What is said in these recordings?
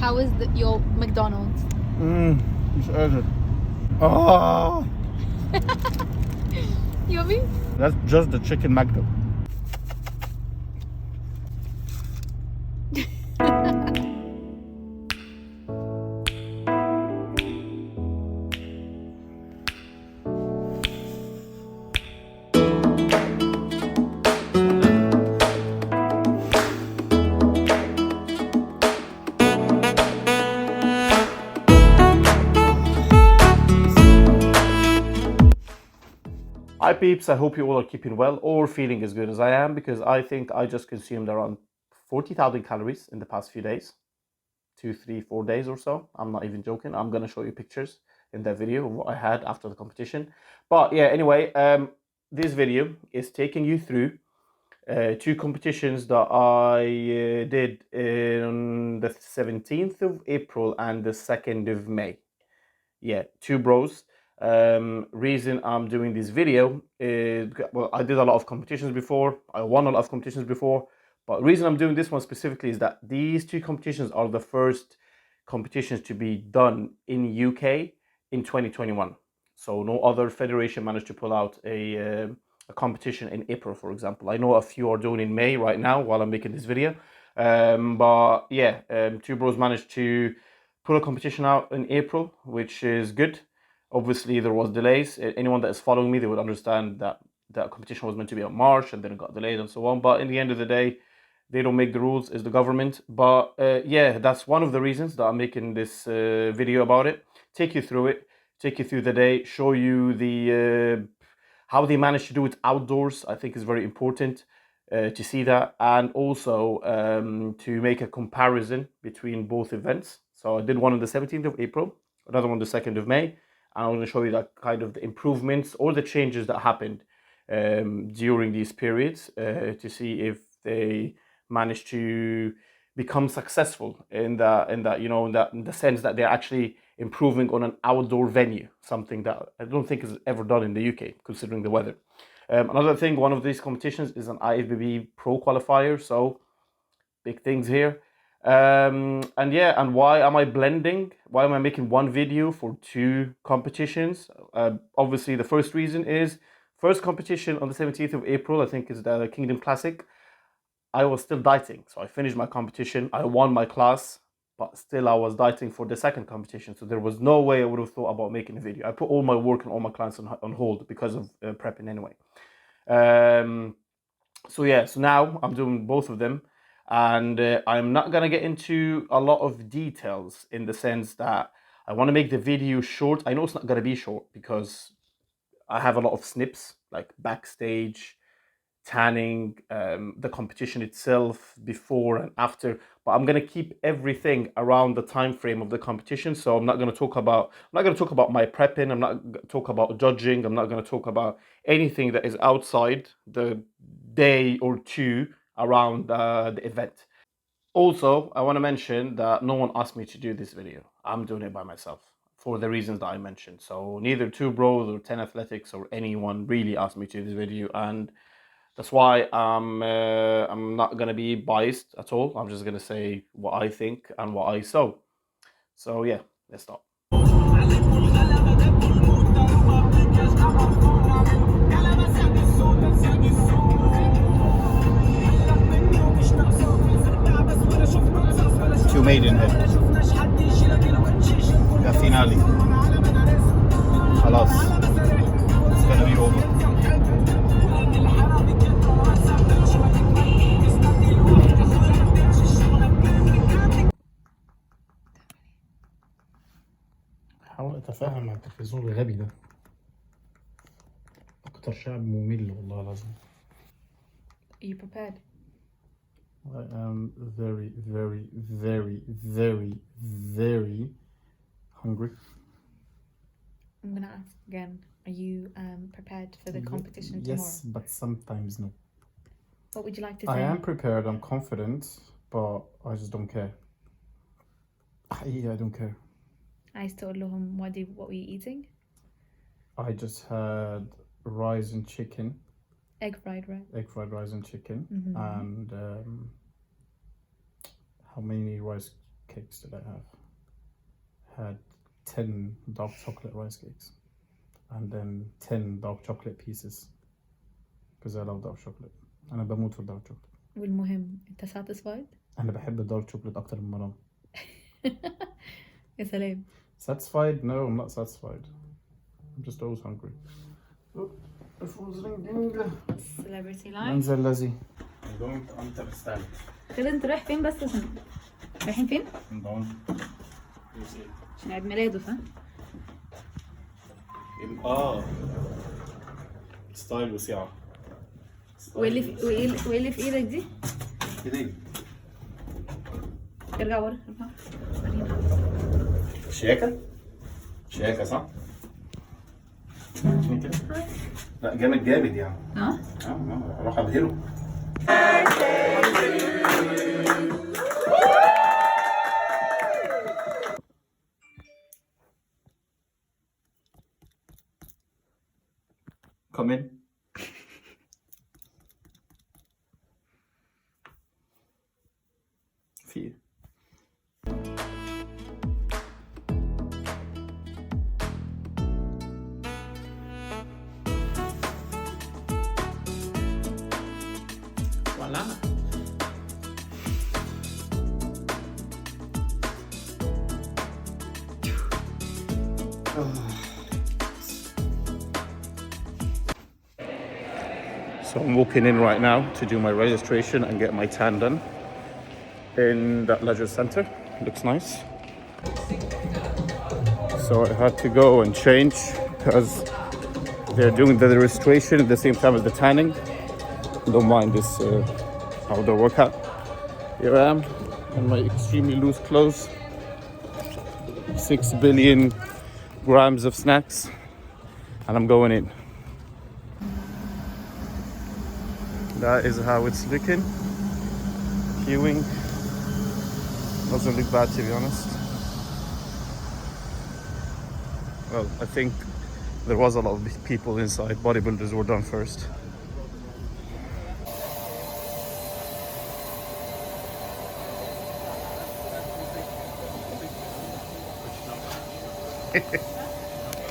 How is your McDonald's? It's urgent. Oh, Yummy? that's just the chicken McDo. Hi peeps, I hope you all are keeping well or feeling as good as I am, because I think I just consumed around 40,000 calories in the past few days. 2, 3, 4 days or so. I'm not even joking. I'm going to show you pictures in that video of what I had after the competition. But yeah, anyway, this video is taking you through 2 competitions that I did on the 17th of April and the 2nd of May. Yeah, 2 bros. Reason I'm doing this video is, well, I did a lot of competitions before. I won a lot of competitions before. But the reason I'm doing this one specifically is that these 2 competitions are the first competitions to be done in UK in 2021. So no other federation managed to pull out a competition in April, for example. I know a few are doing in May right now while I'm making this video. But yeah, 2 bros managed to pull a competition out in April, which is good. Obviously, there was delays. Anyone that is following me, they would understand that that competition was meant to be on March and then it got delayed and so on. But in the end of the day, they don't make the rules, it's the government. But yeah, that's one of the reasons that I'm making this video about it. Take you through it, take you through the day, show you the how they managed to do it outdoors. I think is very important to see that, and also to make a comparison between both events. So I did one on the 17th of April, another one on the 2nd of May. And I'm going to show you that kind of the improvements or the changes that happened during these periods to see if they managed to become successful in that in the sense that they're actually improving on an outdoor venue, something that I don't think is ever done in the UK considering the weather. Another thing, one of these competitions is an IFBB Pro Qualifier, so big things here. And yeah, and why am I blending? Why am I making one video for 2 competitions? Obviously, the first reason is first competition on the 17th of April, I think is the Kingdom Classic. I was still dieting, so I finished my competition. I won my class, but still I was dieting for the second competition. So there was no way I would have thought about making a video. I put all my work and all my clients on hold because of prepping anyway. So yeah, so now I'm doing both of them. And I'm not going to get into a lot of details in the sense that I want to make the video short. I know it's not going to be short because I have a lot of snips, like backstage, tanning, the competition itself, before and after. But I'm going to keep everything around the time frame of the competition. So I'm not going to talk about my prepping. I'm not going to talk about judging. I'm not going to talk about anything that is outside the day or 2 around the event. Also, I want to mention that no one asked me to do this video. I'm doing it by myself for the reasons that I mentioned. So neither 2 bros or 10 athletics or anyone really asked me to do this video, and that's why I'm not gonna be biased at all. I'm just gonna say what I think and what I saw. So yeah, let's start. Two maiden head. The finale. خلاص. It's gonna be over. حاول اتفاهم مع التلفزيون الغبي ده. اكتر شعب ممل والله العظيم. Are you prepared? I am very, very, very, very, very hungry. I'm gonna ask again. Are you prepared for the competition tomorrow? Yes, but sometimes no. What would you like to say? I am prepared, I'm confident, but I just don't care. I don't care. عايز تقول لهم what were you eating? I just had rice and chicken. Egg fried rice and chicken. Mm-hmm. And how many rice cakes did I have? Had 10 dark chocolate rice cakes, and then 10 dark chocolate pieces, because I love dark chocolate. أنا بموت في الدارك chocolate. والمهم انت satisfied؟ أنا بحب الدارك chocolate أكتر من مرام. يا سلام. Satisfied? No, I'm not satisfied. I'm just always hungry. Celebrity life. منزل الذي. I'm going to understand. كده انت رايح فين بس عشان رايحين فين؟ I'm going. عشان عيد ميلاده صح؟ ستايل وسعة. وايه اللي في ايدك دي؟ ايدي. ارجع ورا ارجع. شياكة صح؟ لا جامد يعني. اروح ابهره. Come in. في Voila. So I'm walking in right now to do my registration and get my tan done in that leisure center. Looks nice. So I had to go and change because they're doing the registration at the same time as the tanning. Don't mind this outdoor workout. Here I am in my extremely loose clothes. 6 billion grams of snacks, and I'm going in. That is how it's looking. Queuing. Doesn't look bad, to be honest. Well, I think there was a lot of people inside. Bodybuilders were done first.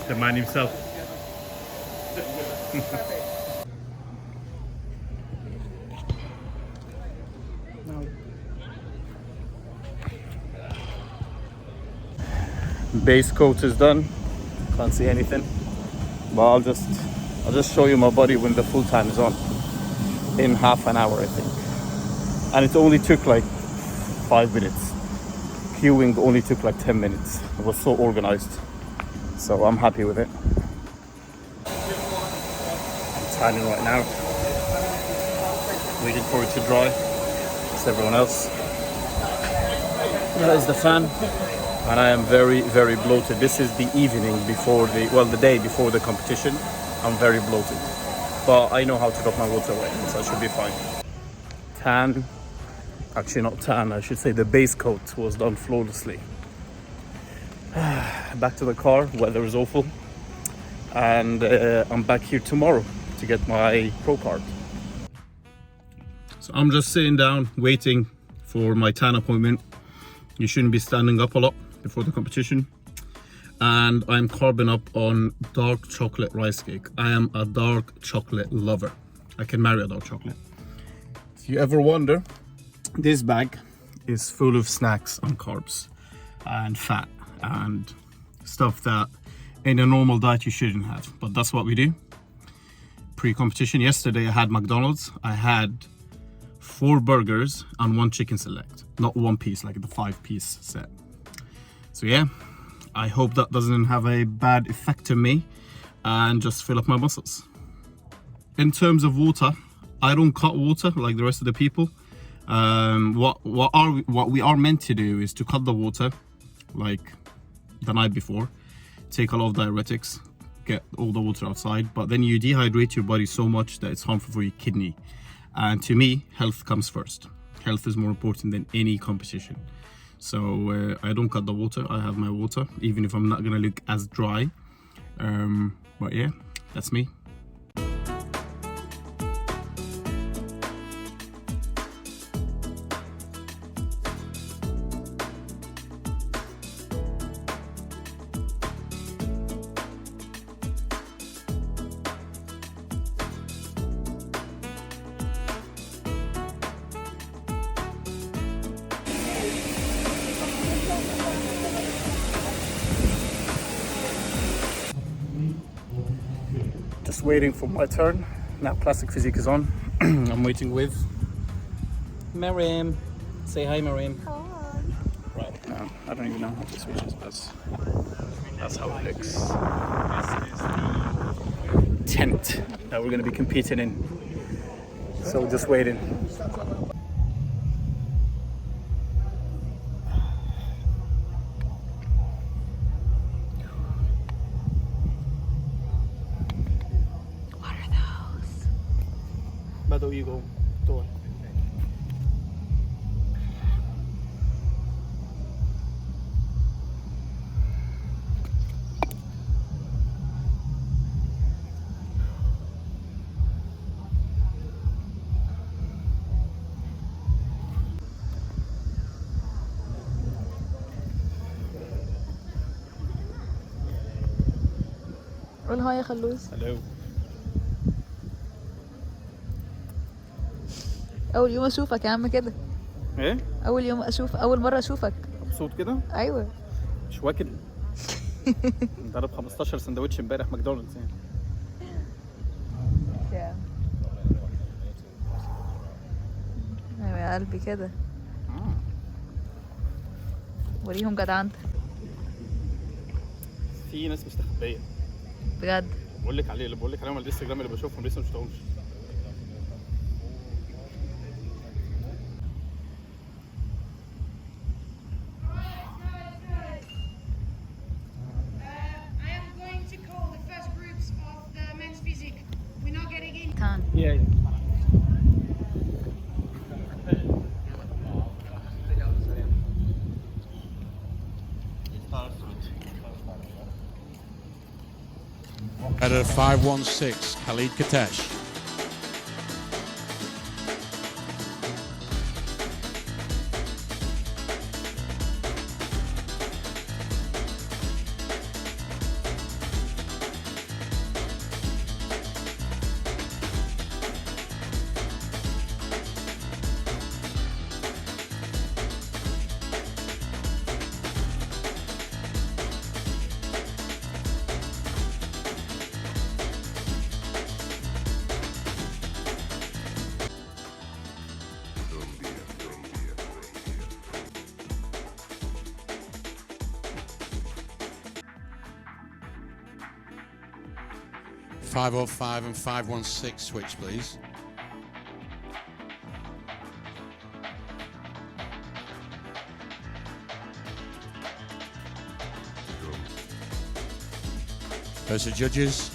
The man himself. Base coat is done. Can't see anything, but I'll just show you my body when the full time is on in half an hour, I think. And it only took like 5 minutes. Queuing only took like 10 minutes. It was so organized, so I'm happy with it. I'm tanning right now, waiting for it to dry. It's everyone else. That is the fan. And I am very, very bloated. This is the evening before the day before the competition. I'm very bloated, but I know how to drop my water away, so I should be fine. Tan, actually not tan, I should say the base coat was done flawlessly. Back to the car, weather is awful. And I'm back here tomorrow to get my pro card. So I'm just sitting down, waiting for my tan appointment. You shouldn't be standing up a lot before the competition. And I'm carbing up on dark chocolate rice cake. I am a dark chocolate lover. I can marry a dark chocolate. If you ever wonder, this bag is full of snacks and carbs and fat and stuff that in a normal diet you shouldn't have, but that's what we do. Pre-competition yesterday I had McDonald's. I had 4 burgers and 1 chicken select, not 1 piece like the 5-piece set. So yeah, I hope that doesn't have a bad effect on me and just fill up my muscles. In terms of water, I don't cut water like the rest of the people. What we are meant to do is to cut the water like the night before, take a lot of diuretics, get all the water outside, but then you dehydrate your body so much that it's harmful for your kidney. And to me, health comes first. Health is more important than any competition. So I don't cut the water. I have my water, even if I'm not gonna look as dry. But yeah, that's me. Just waiting for my turn. Now Classic Physique is on. I'm waiting with Miriam. Say hi, Miriam. Right, I don't even know how to switch this, but that's how it looks. This is the tent that we're going to be competing in. So just waiting. What are those? Bado, you go. Door. قول هاي يا خلوص. Hello. اول يوم اشوفك يا عم كده. ايه؟ اول مرة اشوفك. مبسوط كده؟ ايوه. مش واكل. ضرب 15 سندوتش امبارح ماكدونالدز يعني. ايوه يا قلبي كده. وريهم جدعنتك. في ناس مستخبيه. بجد. بقول لك عليه، اللي بقول لك عليهم على الانستجرام اللي بشوفهم لسه ما شفتهمش. Yeah. At a 516, Khalid Katesh. .505 and 516 switch, please. Those are judges.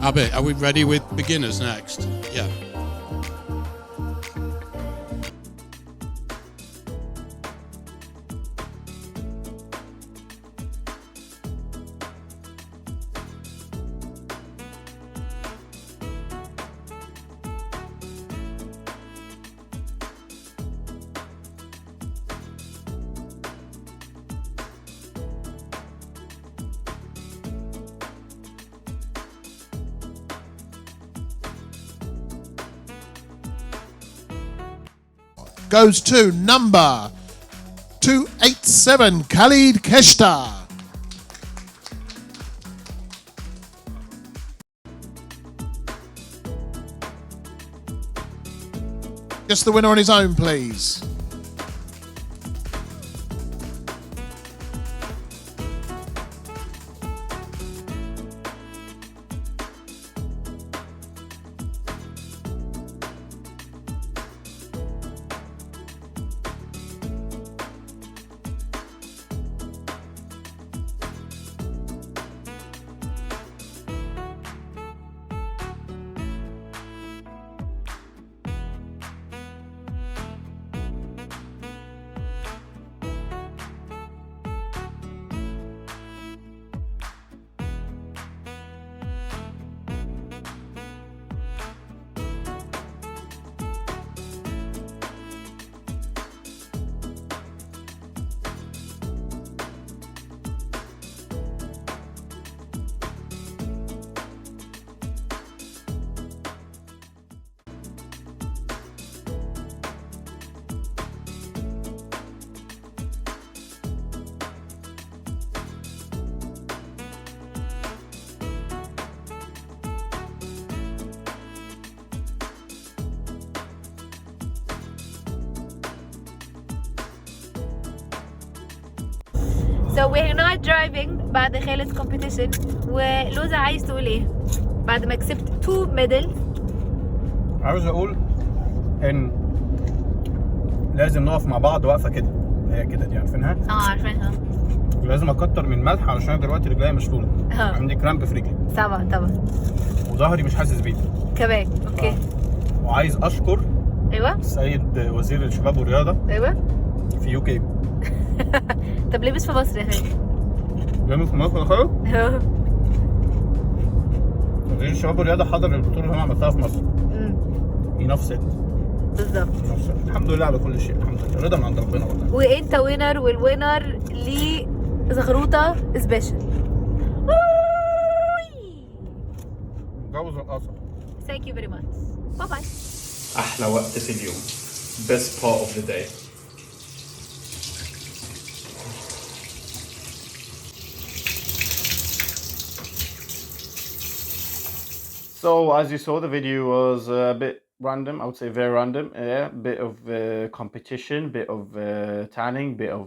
Abby, are we ready with beginners next? Yeah. Goes to number 287, Khalid Keshta. Just the winner on his own, please. So we're not driving بعد خالد's competition. ولوزة عايز تقول ايه؟ بعد ما كسبت 2 medals. عاوز اقول ان لازم نقف مع بعض واقفه كده، هي كده دي عارفينها؟ عارفينها. ولازم اكتر من ملح علشان دلوقتي رجليا مشلوله. عندي كرامب في رجلي. طبعا. وظهري مش حاسس بيه. كمان اوكي. وعايز اشكر ايوه السيد وزير الشباب والرياضه ايوه في يو كي. طب لبس في مصر يا خالد. جامد في مصر خالص. وزير الشباب والرياضه حضر البطوله اللي انا عملتها في مصر. ينافسك بالظبط. الحمد لله على كل شيء، الحمد لله، رضا من عند ربنا والله. وانت وينر، والوينر ليه زغروطه سبيشال. متجوز رقاصه. Thank you very much. Bye bye. أحلى وقت في اليوم. Best part of the day. So as you saw, the video was a bit random. I would say very random. Yeah, bit of competition, bit of tanning, bit of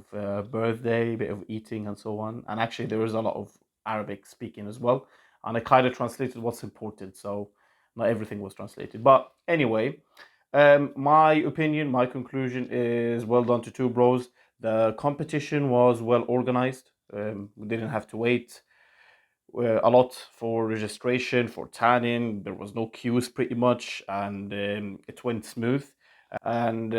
birthday, bit of eating, and so on. And actually, there was a lot of Arabic speaking as well. And I kind of translated what's important, so not everything was translated. But anyway, my opinion, my conclusion is well done to two bros. The competition was well organized. We didn't have to wait a lot for registration, for tanning. There was no queues pretty much, and it went smooth. And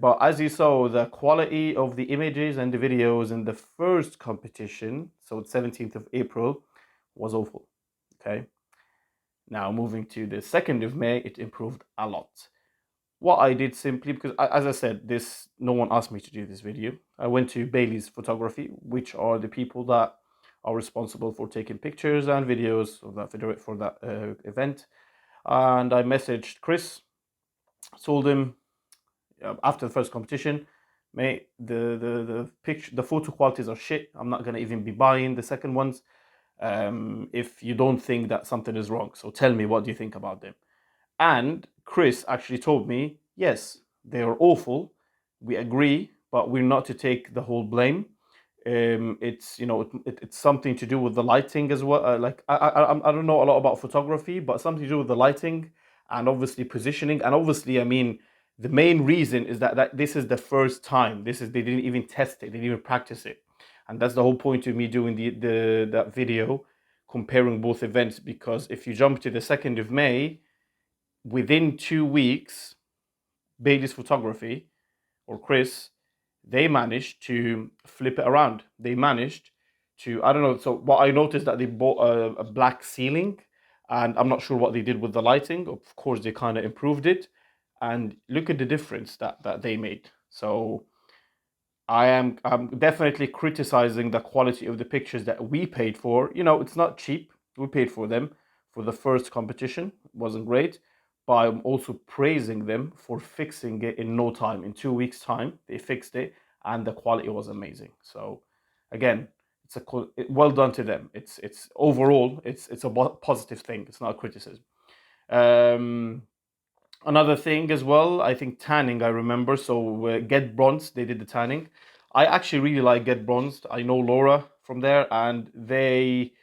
but as you saw, the quality of the images and the videos in the first competition, so 17th of April, was awful. Okay. Now moving to the 2nd of May, it improved a lot. What I did simply, because as I said, no one asked me to do this video. I went to Bailey's Photography, which are the people that are responsible for taking pictures and videos of that for that event. And I messaged Chris, told him after the first competition, mate, the photo qualities are shit. I'm not gonna even be buying the second ones. If you don't think that something is wrong, so tell me, what do you think about them? And Chris actually told me, yes, they are awful. We agree, but we're not to take the whole blame. It's it's something to do with the lighting as well. I don't know a lot about photography, but something to do with the lighting and obviously positioning. And obviously, I mean, the main reason is that this is the first time. They didn't even test it. They didn't even practice it. And that's the whole point of me doing that video, comparing both events. Because if you jump to the 2nd of May, within 2 weeks, Bailey's Photography or Chris, they managed to flip it around. They managed to, I don't know. So what I noticed that they bought a black ceiling, and I'm not sure what they did with the lighting. Of course, they kind of improved it, and look at the difference that they made. So I'm definitely criticizing the quality of the pictures that we paid for. You know, it's not cheap. We paid for them for the first competition. It wasn't great. But I'm also praising them for fixing it in no time. In 2 weeks' time, they fixed it, and the quality was amazing. So, again, it's well done to them. It's overall, it's a positive thing. It's not a criticism. Another thing as well, I think tanning. I remember. So Get Bronzed, they did the tanning. I actually really like Get Bronzed. I know Laura from there, and they.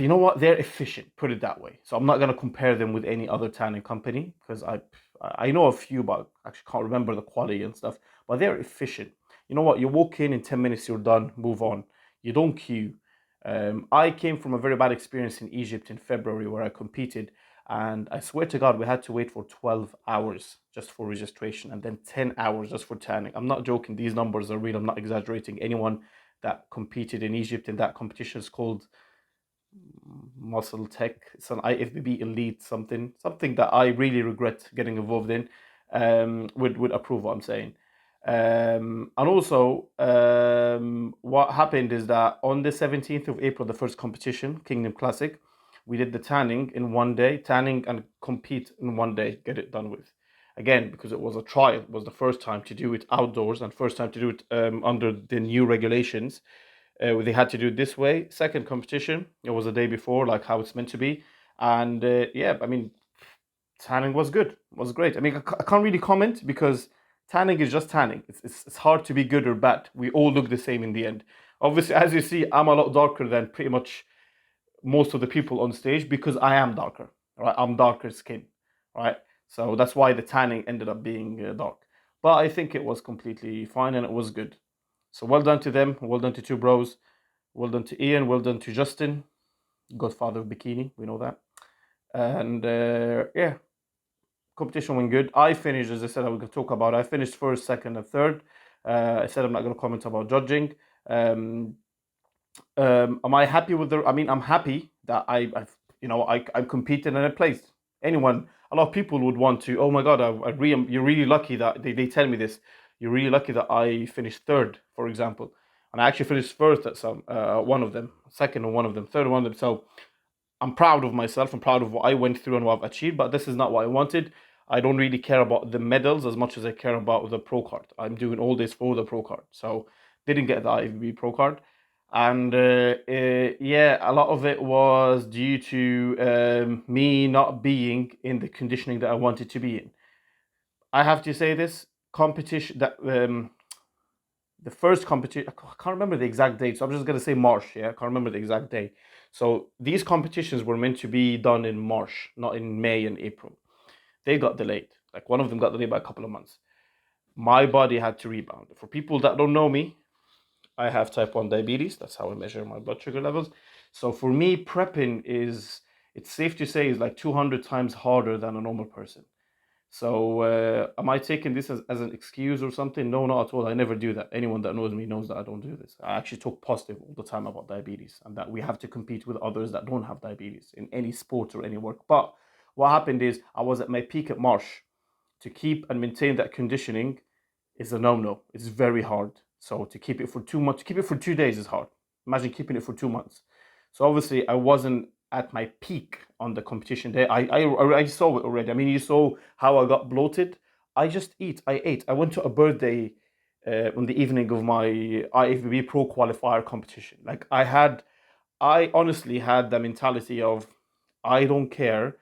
You know what? They're efficient, put it that way. So I'm not going to compare them with any other tanning company, because I know a few, but actually can't remember the quality and stuff. But they're efficient. You know what? You walk in 10 minutes, you're done, move on. You don't queue. I came from a very bad experience in Egypt in February where I competed. And I swear to God, we had to wait for 12 hours just for registration, and then 10 hours just for tanning. I'm not joking. These numbers are real. I'm not exaggerating. Anyone that competed in Egypt in that competition is called Muscle Tech. It's an IFBB Elite something that I really regret getting involved in. Would approve what I'm saying. And also, what happened is that on the 17th of April, the first competition, Kingdom Classic, we did the tanning in 1 day, tanning and compete in 1 day, get it done with. Again, because it was a trial, it was the first time to do it outdoors and first time to do it under the new regulations. They had to do it this way. Second competition, it was a day before, like how it's meant to be. And yeah, I mean, tanning was good. It was great. I mean, I can't really comment because tanning is just tanning. It's hard to be good or bad. We all look the same in the end. Obviously, as you see, I'm a lot darker than pretty much most of the people on stage because I am darker, right? I'm darker skin, right? So that's why the tanning ended up being dark. But I think it was completely fine and it was good. So well done to them. Well done to Two Bros. Well done to Ian. Well done to Justin, godfather of bikini. We know that. And yeah, competition went good. I finished, as I said, I was going to talk about. I finished first, second, and third. I said I'm not going to comment about judging. Am I happy with the? I mean, I'm happy that I competed and I placed. Anyone, a lot of people would want to. Oh my God, you're really lucky that they tell me this. You're really lucky that I finished third, for example, and I actually finished first at some one of them, second on one of them, third on one of them. So I'm proud of myself. I'm proud of what I went through and what I've achieved. But this is not what I wanted. I don't really care about the medals as much as I care about the pro card. I'm doing all this for the pro card. So didn't get the IFBB Pro card. And yeah, a lot of it was due to me not being in the conditioning that I wanted to be in. I have to say this competition that the first competition, I can't remember the exact date, so I'm just gonna say March. Yeah, I can't remember the exact date. So these competitions were meant to be done in March, not in May and April. They got delayed. Like one of them got delayed by a couple of months. My body had to rebound. For people that don't know me, I have type 1 diabetes. That's how I measure my blood sugar levels. So for me, prepping it's safe to say, is like 200 times harder than a normal person. So am I taking this as an excuse or something? No, not at all. I never do that. Anyone that knows me knows that I don't do this. I actually talk positive all the time about diabetes and that we have to compete with others that don't have diabetes in any sport or any work. But what happened is I was at my peak at March. To keep and maintain that conditioning is a no-no. It's very hard. So to keep it for 2 months, to keep it for 2 days is hard. Imagine keeping it for 2 months. So obviously I wasn't at my peak on the competition day. I saw it already. I mean, you saw how I got bloated. I ate. I went to a birthday on the evening of my IFBB Pro Qualifier competition. Like I honestly had the mentality of, I don't care.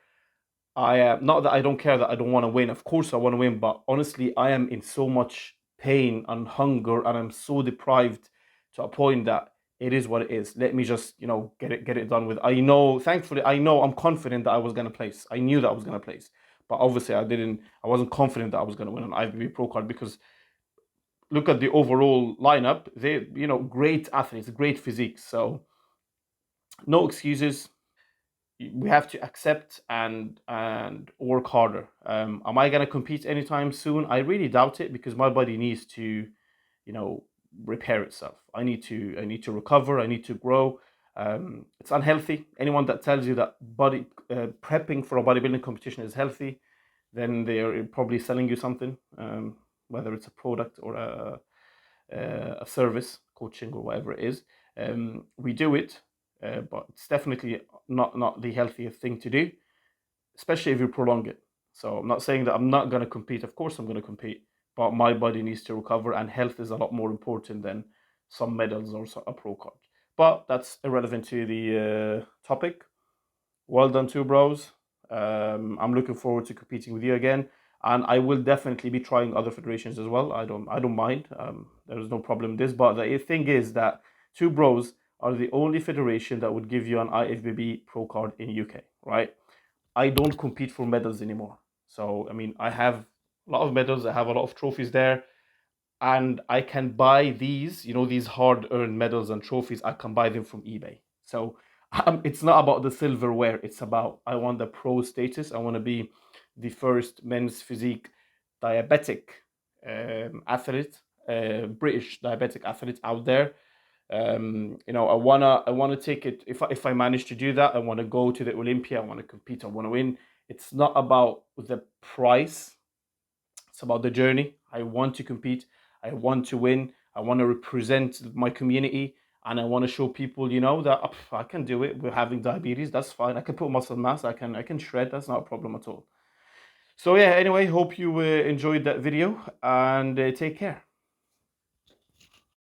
Not that I don't care that I don't want to win. Of course I want to win, but honestly, I am in so much pain and hunger, and I'm so deprived to a point that it is what it is. Let me just, get it done with. Thankfully, I'm confident that I was gonna place. I knew that I was gonna place, but obviously I wasn't confident that I was gonna win an IFBB Pro card because look at the overall lineup. They, great athletes, great physique. So no excuses. We have to accept and work harder. Am I gonna compete anytime soon? I really doubt it because my body needs to, repair itself. I need to recover. I need to grow. It's unhealthy. Anyone that tells you that prepping for a bodybuilding competition is healthy, then they are probably selling you something, whether it's a product or a service, coaching or whatever it is. We do it, but it's definitely not the healthiest thing to do, especially if you prolong it. So I'm not saying that I'm not going to compete. Of course I'm going to compete, but my body needs to recover, and health is a lot more important than some medals or a pro card. But that's irrelevant to the topic. Well done, Two Bros. I'm looking forward to competing with you again, and I will definitely be trying other federations as well. I don't mind. There's no problem with this. But the thing is that Two Bros are the only federation that would give you an IFBB Pro card in UK, right? I don't compete for medals anymore. So, I mean, I have a lot of medals. I have a lot of trophies there. And I can buy these, these hard-earned medals and trophies, I can buy them from eBay. So it's not about the silverware. It's about, I want the pro status. I want to be the first men's physique diabetic athlete, British diabetic athlete out there. I wanna take it. If I manage to do that, I want to go to the Olympia. I want to compete. I want to win. It's not about the price. It's about the journey. I want to compete. I want to win. I want to represent my community, and I want to show people, that I can do it. We're having diabetes. That's fine. I can put muscle mass. I can shred. That's not a problem at all. So yeah. Anyway, hope you enjoyed that video, and take care.